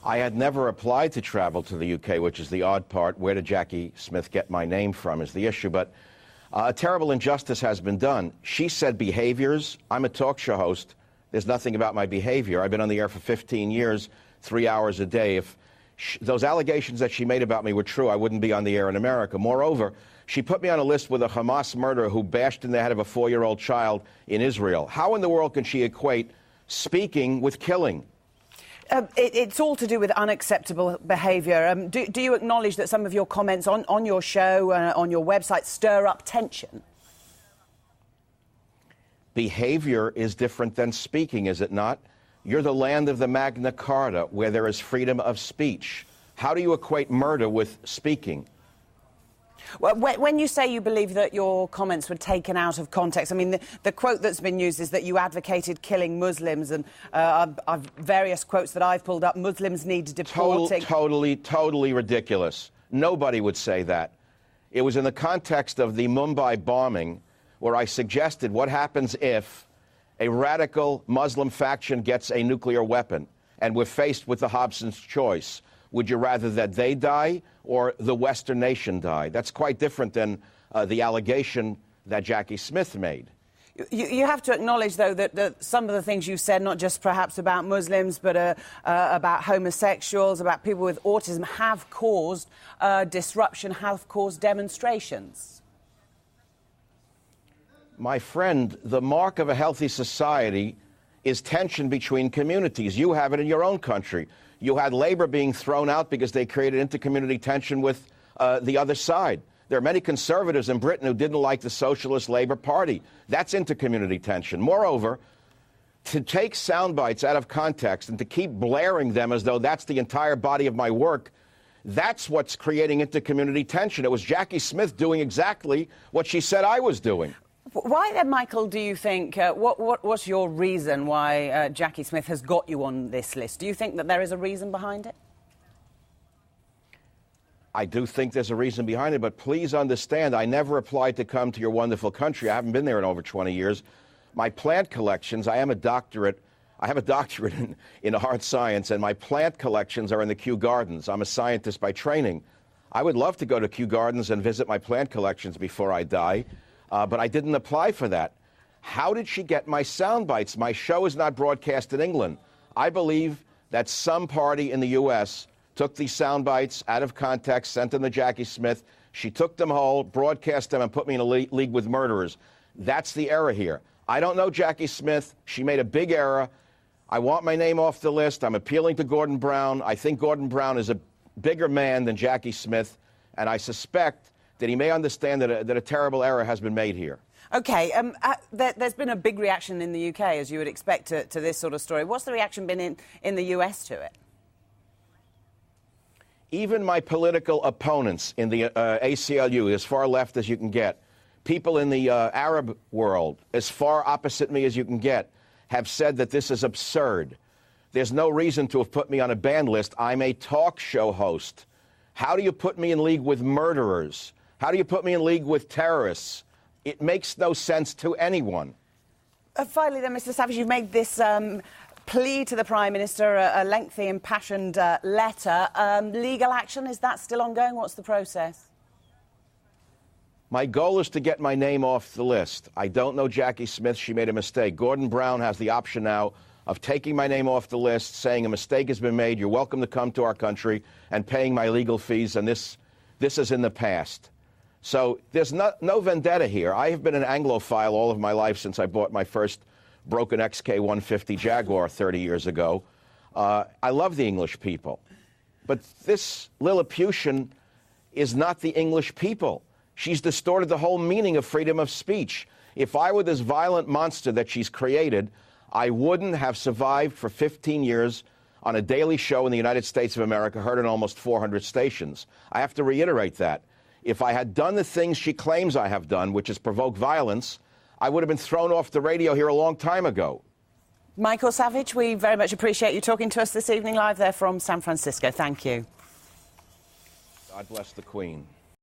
I had never applied to travel to the UK, which is the odd part. Where did Jacqui Smith get my name from is the issue. But a terrible injustice has been done. She said behaviors. I'm a talk show host. There's nothing about my behavior. I've been on the air for 15 years, 3 hours a day. If those allegations that she made about me were true, I wouldn't be on the air in America. Moreover, she put me on a list with a Hamas murderer who bashed in the head of a 4-year-old child in Israel. How in the world can she equate speaking with killing? It's all to do with unacceptable behaviour. Do you acknowledge that some of your comments on your show, on your website, stir up tension? Behaviour is different than speaking, is it not? You're the land of the Magna Carta, where there is freedom of speech. How do you equate murder with speaking? Well, when you say you believe that your comments were taken out of context, I mean, the quote that's been used is that you advocated killing Muslims, and various quotes that I've pulled up, Muslims need deporting. Totally ridiculous. Nobody would say that. It was in the context of the Mumbai bombing where I suggested what happens if a radical Muslim faction gets a nuclear weapon and we're faced with the Hobson's choice. Would you rather that they die or the Western nation die? That's quite different than the allegation that Jacqui Smith made. You have to acknowledge, though, that some of the things you said, not just perhaps about Muslims, but about homosexuals, about people with autism, have caused disruption, have caused demonstrations. My friend, the mark of a healthy society is tension between communities. You have it in your own country. You had Labour being thrown out because they created inter-community tension with the other side. There are many conservatives in Britain who didn't like the Socialist Labour Party. That's inter-community tension. Moreover, to take sound bites out of context and to keep blaring them as though that's the entire body of my work, that's what's creating inter-community tension. It was Jacqui Smith doing exactly what she said I was doing. Why then, Michael, do you think, what's your reason why Jacqui Smith has got you on this list? Do you think that there is a reason behind it? I do think there's a reason behind it, but please understand, I never applied to come to your wonderful country. I haven't been there in over 20 years. My plant collections, I have a doctorate in hard science, and my plant collections are in the Kew Gardens. I'm a scientist by training. I would love to go to Kew Gardens and visit my plant collections before I die. But I didn't apply for that. How did she get my sound bites? My show is not broadcast in England. I believe that some party in the U.S. took these sound bites out of context, sent them to Jacqui Smith. She took them whole, broadcast them, and put me in a league with murderers. That's the error here. I don't know Jacqui Smith. She made a big error. I want my name off the list. I'm appealing to Gordon Brown. I think Gordon Brown is a bigger man than Jacqui Smith, and I suspect that he may understand that a terrible error has been made here. OK, there's been a big reaction in the UK, as you would expect, to this sort of story. What's the reaction been in the US to it? Even my political opponents in the ACLU, as far left as you can get, people in the Arab world, as far opposite me as you can get, have said that this is absurd. There's no reason to have put me on a ban list. I'm a talk show host. How do you put me in league with murderers? How do you put me in league with terrorists? It makes no sense to anyone. Finally, then, Mr. Savage, you've made this plea to the Prime Minister, a lengthy, impassioned letter. Legal action, is that still ongoing? What's the process? My goal is to get my name off the list. I don't know Jacqui Smith. She made a mistake. Gordon Brown has the option now of taking my name off the list, saying a mistake has been made, you're welcome to come to our country, and paying my legal fees, and this is in the past. So there's no vendetta here. I have been an Anglophile all of my life since I bought my first broken XK150 Jaguar 30 years ago. I love the English people. But this Lilliputian is not the English people. She's distorted the whole meaning of freedom of speech. If I were this violent monster that she's created, I wouldn't have survived for 15 years on a daily show in the United States of America, heard on almost 400 stations. I have to reiterate that. If I had done the things she claims I have done, which is provoke violence, I would have been thrown off the radio here a long time ago. Michael Savage, we very much appreciate you talking to us this evening live there from San Francisco. Thank you. God bless the Queen.